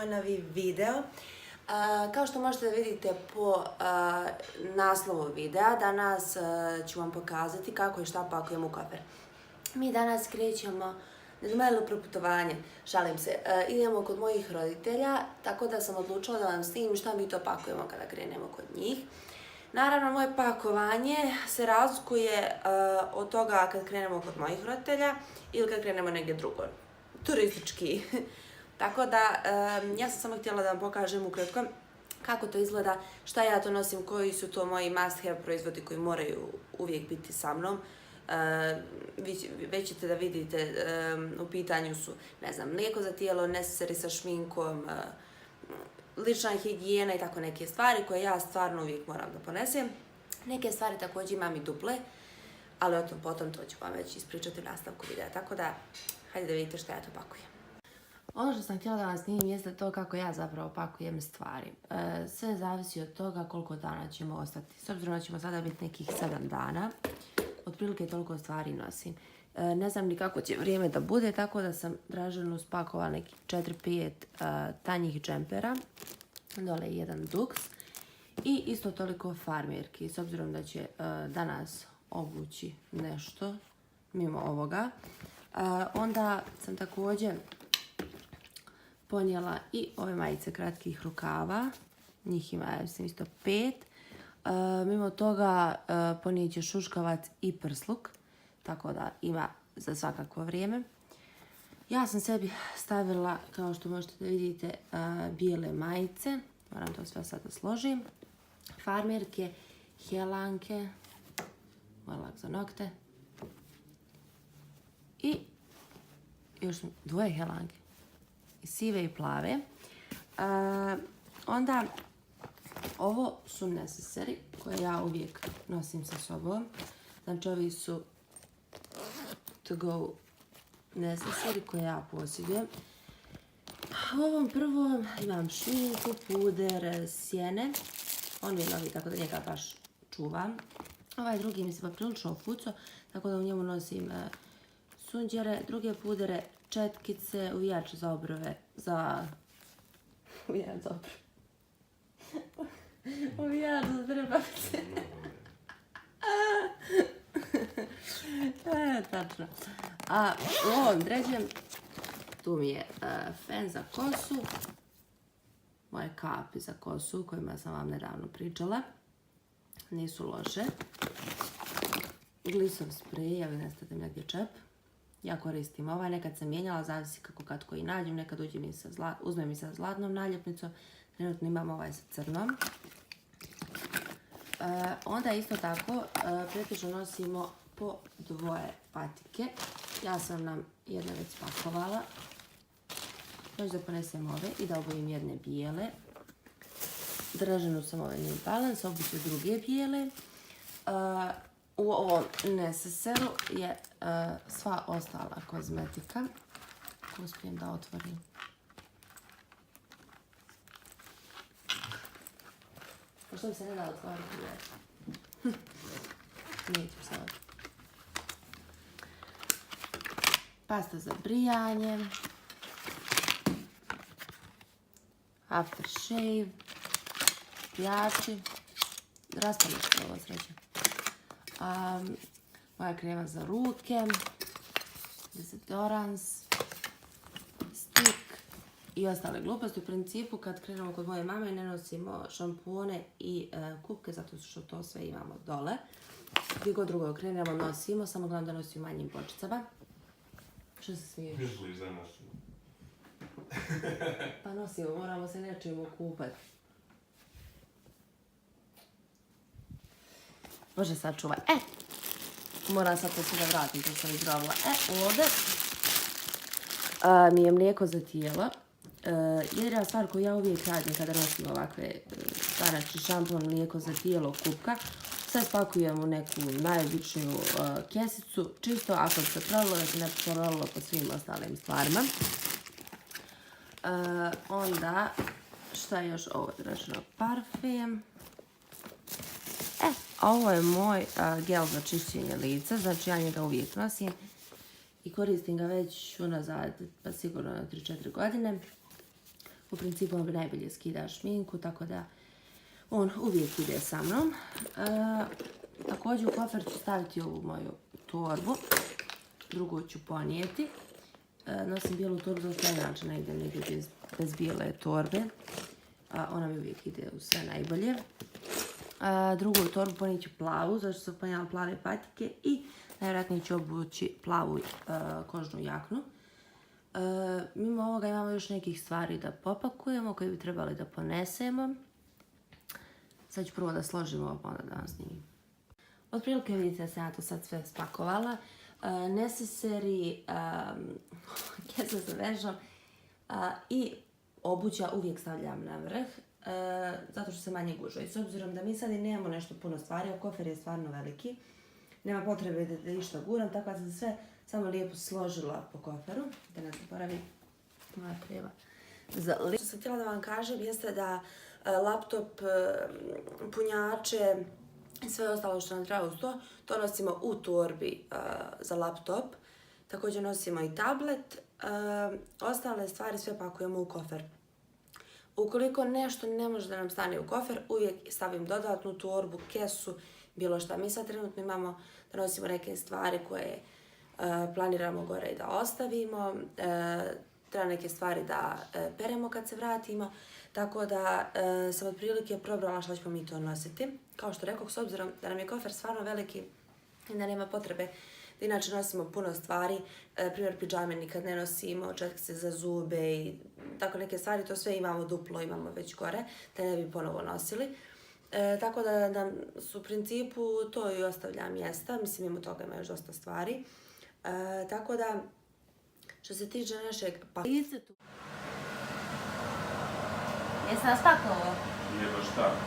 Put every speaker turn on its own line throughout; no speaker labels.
moj novi video. Kao što možete da vidite po naslovu videa, danas ću vam pokazati kako i šta pakujem u kofer. Mi danas krećemo na malo proputovanje, šalim se, idemo kod mojih roditelja, tako da sam odlučila da vam snimim šta mi to pakujemo kada krenemo kod njih. Naravno, moje pakovanje se razlikuje od toga kad krenemo kod mojih roditelja ili kad krenemo negdje drugo, turistički. Tako da, ja sam samo htjela da vam pokažem ukratko kako to izgleda, šta ja to nosim, koji su to moji must have proizvodi koji moraju uvijek biti sa mnom. Već ćete da vidite, u pitanju su, ne znam, mlijeko za tijelo, necessary sa šminkom, lična higijena i tako neke stvari koje ja stvarno uvijek moram da ponesem. Neke stvari također imam i duple, ali o tom potom to ću vam već ispričati u nastavku videa, tako da hajde da vidite šta ja to pakujem. Ono što sam htjela da vam snimim jeste to kako ja zapravo pakujem stvari. Sve zavisi od toga koliko dana ćemo ostati. S obzirom da ćemo sada biti nekih 7 dana, otprilike toliko stvari nosim. Ne znam ni kako će vrijeme da bude, tako da sam Draženu spakovala nekih 4-5 tanjih džempera. Dole je jedan duks. I isto toliko farmerki, s obzirom da će danas obući nešto mimo ovoga. Onda sam također ponijela i ove majice kratkih rukava. Njih ima, ja mislim, isto 5. Mimo toga ponijet će šuškavac i prsluk, tako da ima za svakakvo vrijeme. Ja sam sebi stavila, kao što možete da vidite, bijele majice. Moram to sve sad da složim. Farmerke, helanke, moj lak za nokte. I još 2 helanke. I sive i plave. Onda ovo su necessary koje ja uvijek nosim sa sobom. Znači ovi su to go necessary koje ja posjedujem. U ovom prvom imam šminku, puder, sjene. On je novi, tako da njega baš čuvam. Ovaj drugi mi se pa prilično ofuco, tako da u njemu nosim sunđere, druge pudere, četkice, uvijač za obrve, uvijač za obrve. Uvijač za trebavice. Tačno. A u ovom trećem, tu mi je fen za kosu, moje kapi za kosu, o kojima sam vam nedavno pričala. Nisu loše. Glisov sprej, ja vi ne stavim negdje čep. Ja koristim ovaj, nekad sam mijenjala, zavisi kako kad koji nađem, nekad uzmem i sa zlatnom naljepnicom, trenutno imam ovaj sa crnom. Onda isto tako pretežno nosimo po 2 patike. Ja sam nam jedne već spakovala. Još da ponesem ove i da obojim jedne bijele. Draženu sam ove New Balance, obuću druge bijele. U ovom necessaru je sva ostala kozmetika. Uspijem da otvorim. Što mi se ne da otvoriti? Neću sad. Pasta za brijanje. Aftershave. Pijači. Raspali što ovo sreće. Moja krema za ruke. Desodorans. Stik. I ostale gluposti. U principu kad krenemo kod moje mame ne nosimo šampone i kupke zato što to sve imamo dole. Gdje god drugo krenemo nosimo, samo gledam da nosimo manjim bočicama. Što se smiješ?
Misliš za nas?
Pa nosimo, moramo se nečim okupati. Bože, sačuvaj. Moram sad to sve da vratim, to sam izgravila. Ovdje mi je mlijeko za tijelo. Jedina stvar koju ja uvijek radim kada nosim ovakve stvari, šampon, mlijeko za tijelo, kupka, sve spakujem u neku najobičniju kesicu, čisto ako se prolilo, da se ne prolilo po svim ostalim stvarima. Onda, šta je još ovo? Draženo parfem. Ovo je moj gel za čišćenje lica, znači ja njega uvijek nosim i koristim ga već unazad, pa sigurno na 3-4 godine. U principu on najbolje skida šminku, tako da on uvijek ide sa mnom. Također u kofer ću staviti ovu moju torbu. Drugu ću ponijeti. Nosim bijelu torbu, zato inače ne idem negdje bez bijele torbe. Ona mi uvijek ide u sve najbolje. Drugu torbu ponijet ću plavu, zato što sam ponijela plave patike i najvjerojatnije ću obući plavu kožnu jaknu. Mimo ovoga imamo još nekih stvari da popakujemo koje bi trebali da ponesemo. Sad ću prvo da složim ovo, pa onda da vam snimim. Otprilike vidite da sam ja to sad sve spakovala. Necessary, kesa za vežom i obuća uvijek stavljam na vrh, zato što se manje gužva. I s obzirom da mi sad i nemamo nešto puno stvari, a kofer je stvarno veliki, nema potrebe da išta guram, tako da sam sve samo lijepo složila po koferu, da ne zaboravim moja treba. Što sam htjela da vam kažem jeste da laptop, punjače i sve ostalo što nam treba uz to nosimo u torbi za laptop. Također nosimo i tablet, ostale stvari sve pakujemo u kofer. Ukoliko nešto ne može da nam stane u kofer, uvijek stavim dodatnu torbu, kesu, bilo šta. Mi sad trenutno imamo da nosimo neke stvari koje planiramo gore i da ostavimo. Treba neke stvari da peremo kad se vratimo. Tako da sam otprilike probrala što ćemo mi to nositi. Kao što rekao, s obzirom da nam je kofer stvarno veliki i da nema potrebe da inače nosimo puno stvari, primjer pidžame nikad ne nosimo, četkice za zube i tako neke stvari, to sve imamo duplo, imamo već gore, da ne bi ponovo nosili. Tako da nam u principu to i ostavlja mjesta, mislim mimo toga ima još dosta stvari. Tako da, što se tiče našeg paketa... Jesi nas pakovao?
Nije baš tako.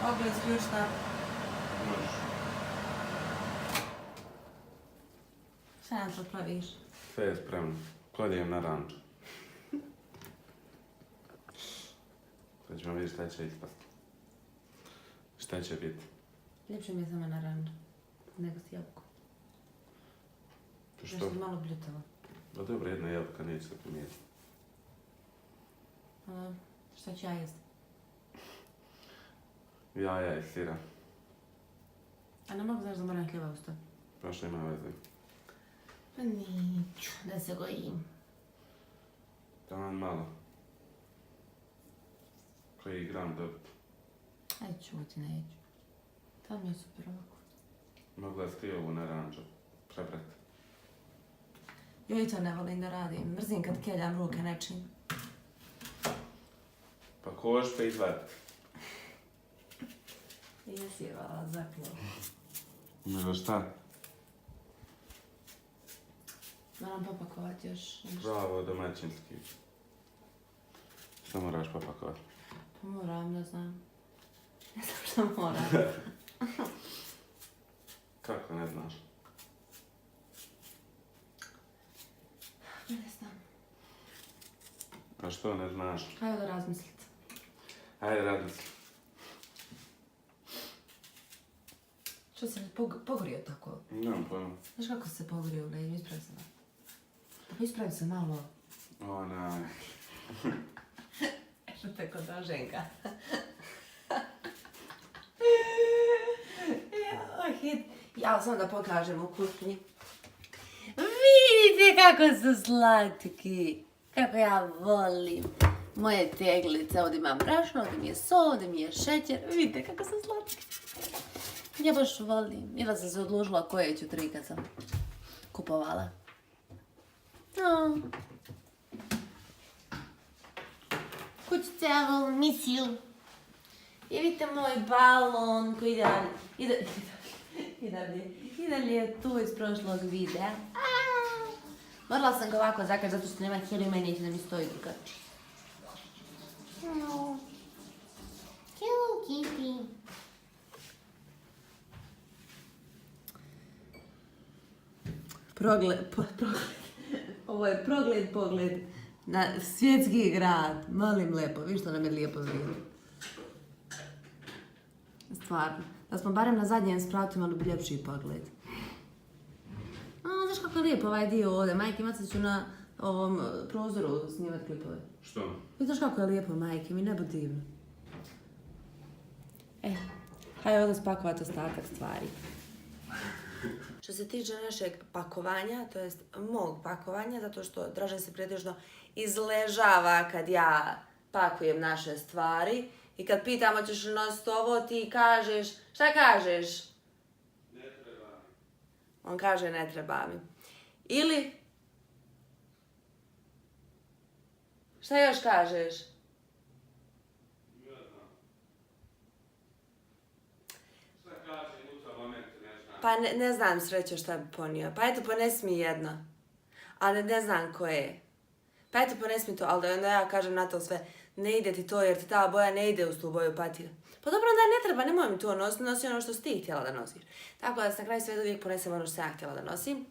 Ogled ključna.
Možeš.
Šta nam to praviš?
Sve je spremno. Kladijem na ranč. Sad ćemo vidjeti šta će ispasti. Šta će biti.
Ljepše mi je samo naranđa, nego s jabukom.
To što?
Nešto malo bljutavo.
Pa dobro, jedna jabuka neće se primijetiti.
Šta ću ja jesti?
Jaja i sira.
A ne mogu znaš da moram hljeba usta?
Pa što ima veze?
Pa niću, da se gojim.
Taman malo. Koji gram dobiti?
Ajde čuti, neću. To mi je super ovako.
Mogla si ti ovu naranđu prebrati.
Joj, to ne volim da radim. Mrzim kad keljam ruke nečim.
Pa koš pa izvati.
Jesi je vala zaklo.
Nego šta?
Moram popakovati još nešto.
Bravo, domaćinski. Šta moraš popakovati?
Pa moram, ne znam. Ne znam što moram.
Kako ne znaš?
Ne znam.
A što ne znaš?
Hajde da razmislite.
Ajde, razmisli.
Što se pogorio tako?
Nemam pojma.
Znaš kako se pogorio u leđu? Ispravi se malo. Pa ispravi se malo.
Onaj.
Što te kod Roženka. Ja sam da pokažem u kuhinji. Vidite kako su slatki. Kako ja volim moje teglice. Ovdje imam brašno, ovdje mi je sol, ovdje mi je šećer. Vidite kako su slatki. Ja baš volim. Ili sam se odlučila koje ću 3 kad sam kupovala. No. Kućice, ja volim misiju. I vidite moj balon koji i dalje je tu iz prošlog videa. Morala sam ga ovako zakaći zato što nema Hello meni neće da mi stoji drugačije. Hello Kitty. Ovo je pogled na svjetski grad. Molim lepo, vi što nam je lijepo vrijeme. Stvarno. Da smo barem na zadnjem spratu imali bi ljepši pogled. Znaš kako je lijepo ovaj dio ovdje. Majke, maca ću na ovom prozoru snimati klipove.
Što?
Vidiš kako je lijepo, majke mi, nebo divno. Hajde ovdje spakovati ostatak stvari. Što se tiče našeg pakovanja, to jest mog pakovanja, zato što Dražen se pretežno izležava kad ja pakujem naše stvari i kad pitam hoćeš li nositi ovo, ti kažeš, šta kažeš?
Ne treba mi.
On kaže ne treba mi. Ili, šta još kažeš?
Ne znam. Šta kaže u tom momentu, ne znam.
Pa ne znam srećo šta bi ponio. Pa eto, ponesi mi jedno. Ali ne znam koje. Pa eto, ponesi mi to, ali onda ja kažem na to sve, ne ide ti to jer ti ta boja ne ide uz tu boju patira. Pa dobro, onda ne treba, nemoj mi to nositi, nosi ono što si ti htjela da nosiš. Tako da se na kraju sve uvijek ponesem ono što sam ja htjela da nosim.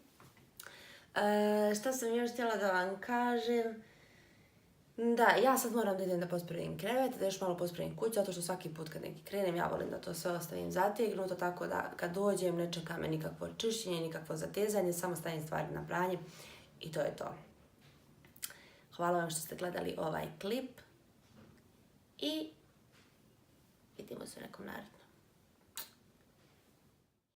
Šta sam još htjela da vam kažem? Da, ja sad moram da idem da pospravim krevet, da još malo pospravim kuću, zato što svaki put kad neki krenem, ja volim da to sve ostavim zategnuto, tako da kad dođem ne čeka me nikakvo čišćenje, nikakvo zatezanje, samo stavim stvari na pranje i to je to. Hvala vam što ste gledali ovaj klip i vidimo se u nekom narednom.